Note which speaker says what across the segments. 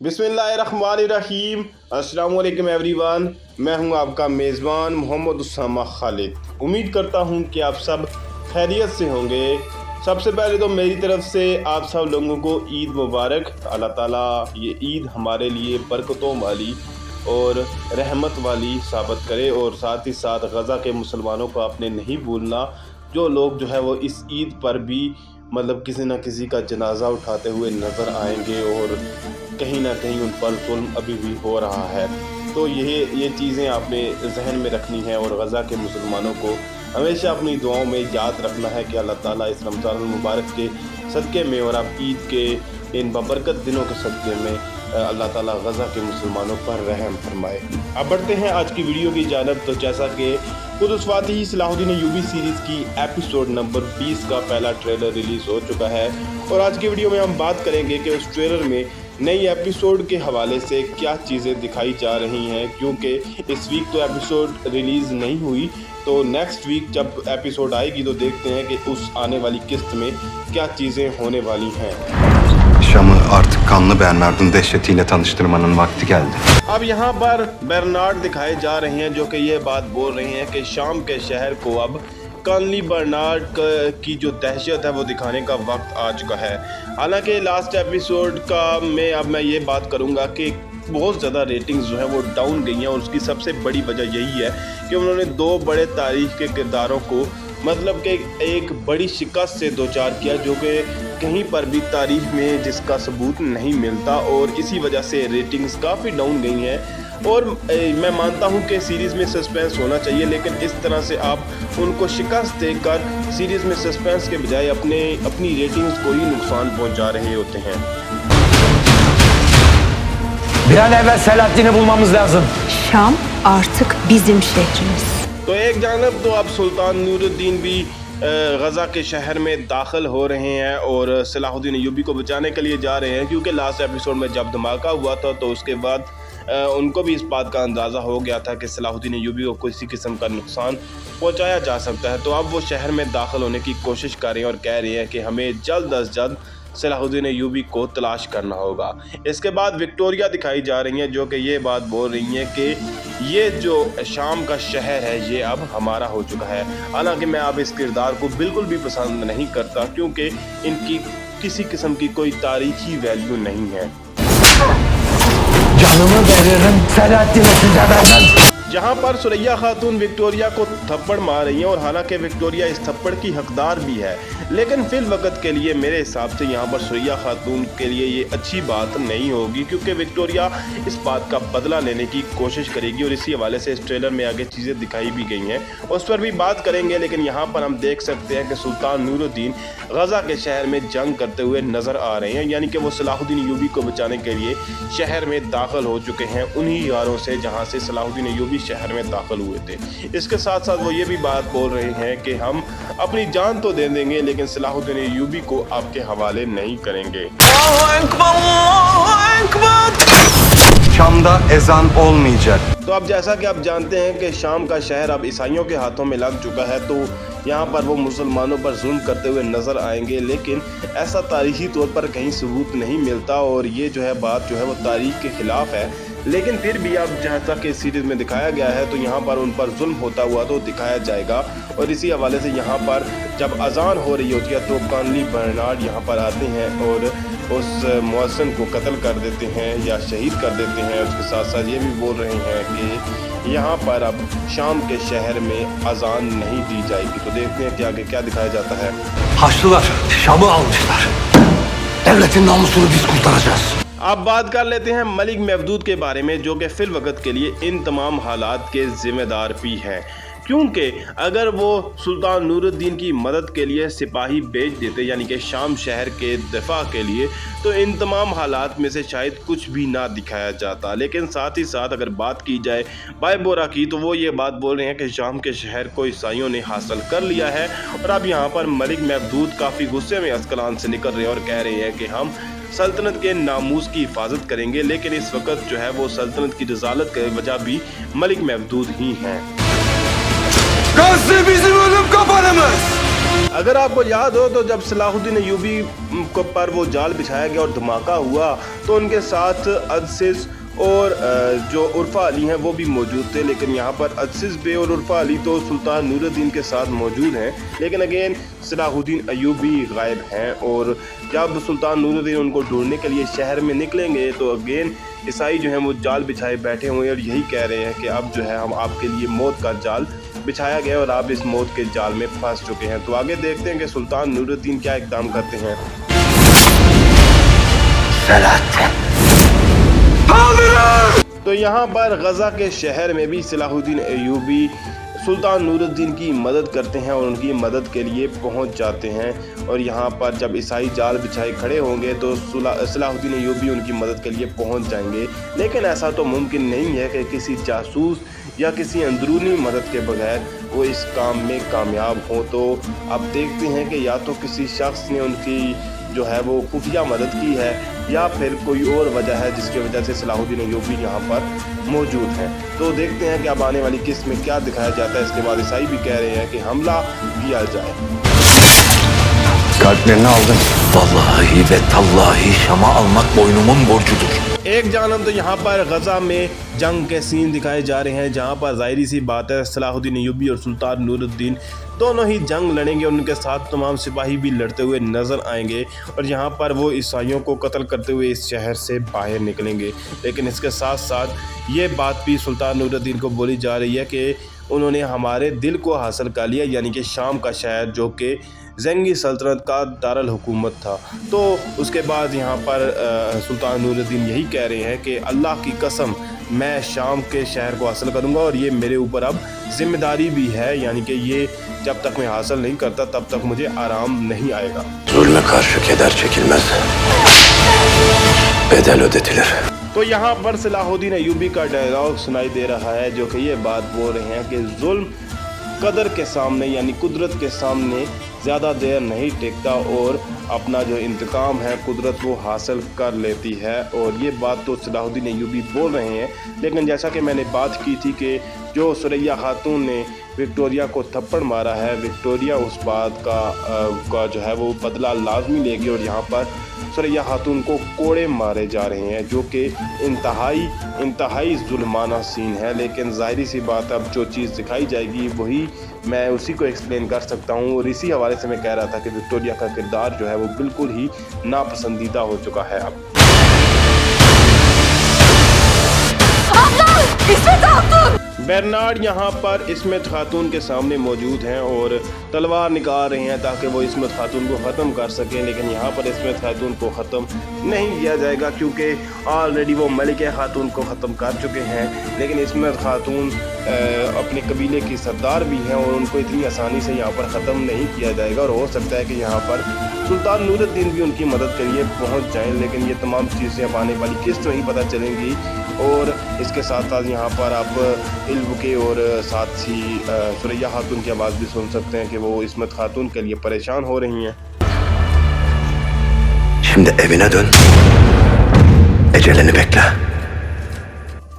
Speaker 1: बिस्मिल्लाहिर्रहमानिर्रहीम। अस्सलाम वालेकुम एवरीवन। मैं हूं आपका मेज़बान मोहम्मद उसामा खालिद। उम्मीद करता हूं कि आप सब खैरियत से होंगे। सबसे पहले तो मेरी तरफ से आप सब लोगों को ईद मुबारक। अल्लाह ताला ये ईद हमारे लिए बरकतों वाली और रहमत वाली साबित करे, और साथ ही साथ गज़ा के मुसलमानों को आपने नहीं भूलना, जो लोग जो है वो इस ईद पर भी मतलब किसी न किसी का जनाजा उठाते हुए नज़र आएंगे और कहीं ना कहीं उन पर जुल्म अभी भी हो रहा है। तो ये चीज़ें आपने जहन में रखनी है और गज़ा के मुसलमानों को हमेशा अपनी दुआओं में याद रखना है कि अल्लाह ताला इस रमज़ान मुबारक के सदक़े में और अब ईद के इन बबरकत दिनों के सदक़े में अल्लाह ताला गज़ा के मुसलमानों पर रहम फरमाए। अब बढ़ते हैं आज की वीडियो की जानब। तो जैसा कि खुद उस फातिही सलाहुद्दीन अय्यूबी सीरीज़ की एपिसोड नंबर 20 का पहला ट्रेलर रिलीज़ हो चुका है, और आज की वीडियो में हम बात करेंगे कि उस ट्रेलर में नई एपिसोड के हवाले से क्या चीज़ें दिखाई जा रही हैं, क्योंकि इस वीक तो एपिसोड रिलीज़ नहीं हुई। तो नेक्स्ट वीक जब एपिसोड आएगी तो देखते हैं कि उस आने वाली किस्त में क्या चीज़ें होने वाली हैं।
Speaker 2: Şam'ı artık kanlı Bernard'ın dehşetiyle tanıştırmanın vakti geldi.
Speaker 1: अब यहाँ पर बर्नार्ड दिखाए जा रहे हैं, जो कि ये बात बोल रहे हैं कि शाम के शहर को अब कानली बर्नार्ड की जो दहशत है वो दिखाने का वक्त आ चुका है। हालांकि लास्ट एपिसोड का अब मैं ये बात करूँगा कि बहुत ज़्यादा रेटिंग्स जो है वो डाउन गई हैं, और उसकी सबसे बड़ी वजह यही है कि उन्होंने दो बड़े तारीख के किरदारों को मतलब कि एक बड़ी शिकस्त से दो चार किया, जो कि कहीं पर भी तारीख में जिसका सबूत नहीं मिलता, और इसी वजह से रेटिंग्स काफ़ी डाउन गई हैं। और मैं मानता हूं कि सीरीज़ में सस्पेंस होना चाहिए, लेकिन इस तरह से आप उनको शिकस्त देकर सीरीज़ में सस्पेंस के बजाय अपनी रेटिंग्स को ही नुकसान पहुंचा रहे होते हैं।
Speaker 3: Bir an evvel Selahattin'i bulmamız lazım.
Speaker 4: Şam artık bizim şehrimiz.
Speaker 1: तो एक जानब तो अब सुल्तान नूरुद्दीन भी गज़ा के शहर में दाखिल हो रहे हैं और सलाहुद्दीन अय्यूबी को बचाने के लिए जा रहे हैं, क्योंकि लास्ट एपिसोड में जब धमाका हुआ था तो उसके बाद उनको भी इस बात का अंदाज़ा हो गया था कि सलाहुद्दीन अय्यूबी को किसी किस्म का नुकसान पहुंचाया जा सकता है। तो अब वो शहर में दाखिल होने की कोशिश कर रहे हैं और कह रहे हैं कि हमें जल्द अज जल्द सलाहुद्दीन अय्यूबी को तलाश करना होगा। इसके बाद विक्टोरिया दिखाई जा रही हैं, जो कि ये बात बोल रही हैं कि ये जो शाम का शहर है ये अब हमारा हो चुका है। हालांकि मैं अब इस किरदार को बिल्कुल भी पसंद नहीं करता, क्योंकि इनकी किसी किस्म की कोई तारीखी वैल्यू नहीं है।
Speaker 3: Canımı veririm Selahattin'e size benden.
Speaker 1: जहां पर सुरैया खातून विक्टोरिया को थप्पड़ मार रही हैं, और हालांकि विक्टोरिया इस थप्पड़ की हकदार भी है, लेकिन फिल वक्त के लिए मेरे हिसाब से यहां पर सुरैया खातून के लिए ये अच्छी बात नहीं होगी, क्योंकि विक्टोरिया इस बात का बदला लेने की कोशिश करेगी, और इसी हवाले से इस ट्रेलर में आगे चीज़ें दिखाई भी गई हैं, उस पर भी बात करेंगे। लेकिन यहाँ पर हम देख सकते हैं कि सुल्तान नूरुद्दीन गज़ा के शहर में जंग करते हुए नज़र आ रहे हैं, यानी कि वो सलाहुद्दीन अय्यूबी को बचाने के लिए शहर में दाखिल हो चुके हैं, उन्हीं गारों से जहाँ से सलाहुद्दीन अय्यूबी शहर में दाखिल हुए थे। इसके साथ साथ वो ये भी बात बोल रहे हैं कि हम अपनी जान तो दे देंगे, लेकिन सलाहुद्दीन अय्यूबी को आपके हवाले नहीं करेंगे।
Speaker 2: Şam'da ezan olmayacak.
Speaker 1: तो अब जैसा कि आप जानते हैं कि शाम का शहर अब ईसाइयों के हाथों में लग चुका है, तो यहाँ पर वो मुसलमानों पर जुल्म करते हुए नज़र आएंगे, लेकिन ऐसा तारीखी तौर पर कहीं सबूत नहीं मिलता, और ये जो है बात जो है वो तारीख के ख़िलाफ़ है। लेकिन फिर भी अब जहाँ तक इस सीरीज़ में दिखाया गया है तो यहाँ पर उन पर जुल्म होता हुआ तो दिखाया जाएगा, और इसी हवाले से यहाँ पर जब अजान हो रही होती है तो कानली बर्नार्ड यहाँ पर आते हैं और उस मुअज्जिन को कत्ल कर देते हैं या शहीद कर देते हैं। उसके साथ साथ ये भी बोल रहे हैं कि यहाँ पर अब शाम के शहर में अजान नहीं दी जाएगी। तो देखते हैं कि आगे क्या दिखाया जाता है।
Speaker 3: Haçlılar Şam'ı almışlar. Devletin namusunu biz kurtaracağız.
Speaker 1: अब बात कर लेते हैं मलिक महदूद के बारे में, जो कि फिल वक्त के लिए इन तमाम हालात के ज़िम्मेदार भी हैं, क्योंकि अगर वो सुल्तान नूरुद्दीन की मदद के लिए सिपाही भेज देते, यानी कि शाम शहर के दिफा के लिए, तो इन तमाम हालात में से शायद कुछ भी ना दिखाया जाता। लेकिन साथ ही साथ अगर बात की जाए बाय बोरा की, तो वो ये बात बोल रहे हैं कि शाम के शहर को ईसाइयों ने हासिल कर लिया है, और अब यहाँ पर मलिक महदूद काफ़ी गुस्से में अस्कलान से निकल रहे हैं और कह रहे हैं कि हम सल्तनत के नामूस की हिफाजत करेंगे। लेकिन इस वक्त जो है वो सल्तनत की रज़ालत की वजह भी मलिक महदूद ही हैं।
Speaker 3: Gazze bizim ölüm kapanımız.
Speaker 1: अगर आपको याद हो तो जब सलाहुद्दीन अय्यूबी पर वो जाल बिछाया गया और धमाका हुआ तो उनके साथ अज़ीज़ और जो उर्फ़ा अली हैं वो भी मौजूद थे, लेकिन यहाँ पर अज़ीज़ बे और उर्फ़ा अली तो सुल्तान नूरुद्दीन के साथ मौजूद हैं, लेकिन अगेन सलाहुद्दीन अय्यूबी गायब हैं। और जब सुल्तान नूरुद्दीन उनको ढूंढने के लिए शहर में निकलेंगे तो अगेन ईसाई जो हैं वो जाल बिछाए बैठे हुए हैं और यही कह रहे हैं कि अब जो है हम आपके लिए मौत का जाल बिछाया गया और आप इस मौत के जाल में फंस चुके हैं। तो आगे देखते हैं कि सुल्तान नूरुद्दीन क्या इक़दाम करते हैं। तो यहाँ पर गज़ा के शहर में भी सलाहुद्दीन अय्यूबी सुल्तान नूरुद्दीन की मदद करते हैं और उनकी मदद के लिए पहुँच जाते हैं। और यहाँ पर जब ईसाई जाल बिछाए खड़े होंगे तो सलाहुद्दीन अय्यूबी उनकी मदद के लिए पहुँच जाएंगे, लेकिन ऐसा तो मुमकिन नहीं है कि किसी जासूस या किसी अंदरूनी मदद के बगैर वो इस काम में कामयाब हों। तो अब देखते हैं कि या तो किसी शख्स ने उनकी जो है वो खुफिया मदद की है या फिर कोई और वजह है जिसकी वजह से सलाहुद्दीन अय्यूबी यहाँ पर मौजूद हैं। तो देखते हैं कि अब आने वाली किस्त में क्या दिखाया जाता है। इसके बाद ईसाई भी कह रहे हैं कि हमला किया जाए।
Speaker 3: Kalplerini aldım. Vallahi ve tallahi Şam'ı almak boynumun borcudur.
Speaker 1: एक जानब तो यहाँ पर गज़ा में जंग के सीन दिखाए जा रहे हैं, जहाँ पर ज़ाहिरी सी बात है सलाहुद्दीन अय्यूबी और सुल्तान नूरुद्दीन दोनों ही जंग लड़ेंगे और उनके साथ तमाम सिपाही भी लड़ते हुए नज़र आएंगे और यहाँ पर वो ईसाइयों को कत्ल करते हुए इस शहर से बाहर निकलेंगे। लेकिन इसके साथ साथ ये बात भी सुल्तान नूरुद्दीन को बोली जा रही है कि उन्होंने हमारे दिल को हासिल कर लिया, यानी कि शाम का शहर जो कि ज़ंगी सल्तनत का दारुल हुकूमत था। तो उसके बाद यहाँ पर सुल्तान नूरुद्दीन यही कह रहे हैं कि अल्लाह की कसम मैं शाम के शहर को हासिल करूँगा और ये मेरे ऊपर अब ज़िम्मेदारी भी है, यानी कि ये जब तक मैं हासिल नहीं करता तब तक मुझे आराम नहीं आएगा।
Speaker 3: Zulme karşı keder çekilmez. Bedel ödetilir.
Speaker 1: तो यहाँ पर सलाहुद्दीन अय्यूबी का डायलॉग सुनाई दे रहा है जो कि ये बात बोल रहे हैं कि जुल्म कदर के सामने यानी कुदरत के सामने ज़्यादा देर नहीं टिकता और अपना जो इंतकाम है कुदरत वो हासिल कर लेती है। और ये बात तो सलाहुद्दीन अय्यूबी बोल रहे हैं, लेकिन जैसा कि मैंने बात की थी कि जो सुरैया खातून ने विक्टोरिया को थप्पड़ मारा है, विक्टोरिया उस बात का जो है वो बदला लाजमी लेगी और यहाँ पर सुरैया खातून को कोड़े मारे जा रहे हैं जो कि इंतहाई जुल्माना सीन है। लेकिन ज़ाहिरी सी बात अब जो चीज़ दिखाई जाएगी वही मैं उसी को एक्सप्लेन कर सकता हूँ। और इसी हवाले से मैं कह रहा था कि विक्टोरिया का किरदार जो है वो बिल्कुल ही नापसंदीदा हो चुका है अब। बेरनार्ड यहाँ पर इस्मत खातून के सामने मौजूद हैं और तलवार निकाल रहे हैं ताकि वो इस्मत खातून को ख़त्म कर सकें, लेकिन यहाँ पर इस्मत खातून को ख़त्म नहीं किया जाएगा क्योंकि ऑलरेडी वो मलिका खातून को ख़त्म कर चुके हैं। लेकिन इस्मत खातून अपने कबीले की सरदार भी हैं और उनको इतनी आसानी से यहाँ पर ख़त्म नहीं किया जाएगा और हो सकता है कि यहाँ पर सुल्तान नूरुद्दीन भी उनकी मदद के लिए पहुँच जाएँ। लेकिन ये तमाम चीज़ें अब आने वाली किस्त में ही पता चलेंगी। और इसके साथ साथ यहाँ पर आप इल्म के और साथ ही सुरैया खातून की आवाज़ भी सुन सकते हैं कि वो इस्मत खातून के लिए परेशान हो रही हैं।
Speaker 3: Şimdi evine dön. Ecelini bekle.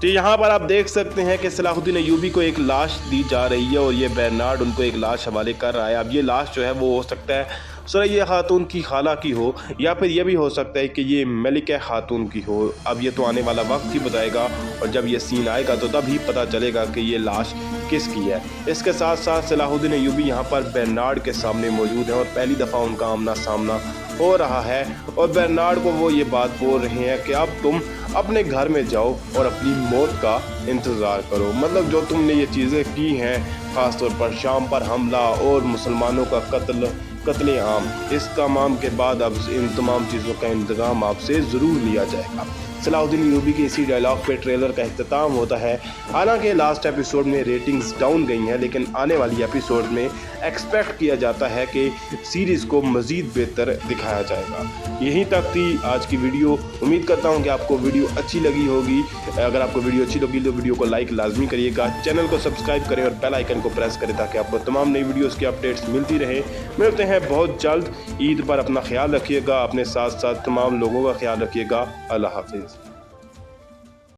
Speaker 1: तो यहाँ पर आप देख सकते हैं कि सलाहुद्दीन अय्यूबी को एक लाश दी जा रही है और ये बेरनार्ड उनको एक लाश हवाले कर रहा है। अब ये लाश जो है वो हो सकता है सुरैया खातून की खाला की हो या फिर ये भी हो सकता है कि ये मलिका खातून की हो। अब ये तो आने वाला वक्त ही बताएगा और जब ये सीन आएगा तो तब ही पता चलेगा कि ये लाश किसकी है। इसके साथ साथ सलाहुद्दीन अय्यूबी यहाँ पर बेरनार्ड के सामने मौजूद हैं और पहली दफ़ा उनका आमना सामना हो रहा है और बेरनार्ड को वो ये बात बोल रहे हैं कि अब तुम अपने घर में जाओ और अपनी मौत का इंतज़ार करो। मतलब जो तुमने ये चीज़ें की हैं, ख़ास तौर पर शाम पर हमला और मुसलमानों का कत्ले आम, इस तमाम के बाद अब इन तमाम चीज़ों का इंतज़ाम आपसे ज़रूर लिया जाएगा। सलाहुद्दीन अय्यूबी के इसी डायलॉग पे ट्रेलर का इख्तिताम होता है। हालांकि लास्ट एपिसोड में रेटिंग्स डाउन गई हैं, लेकिन आने वाली एपिसोड में एक्सपेक्ट किया जाता है कि सीरीज़ को मज़ीद बेहतर दिखाया जाएगा। यहीं तक थी आज की वीडियो। उम्मीद करता हूं कि आपको वीडियो अच्छी लगी होगी। अगर आपको वीडियो अच्छी लगी तो वीडियो को लाइक लाजमी करिएगा, चैनल को सब्सक्राइब करें और बेल आइकन को प्रेस करें ताकि आपको तमाम नई वीडियोज़ की अपडेट्स मिलती रहे। मिलते हैं बहुत जल्द। ईद पर अपना ख्याल रखिएगा, अपने साथ साथ तमाम लोगों का ख्याल रखिएगा। अल्लाह हाफिज़।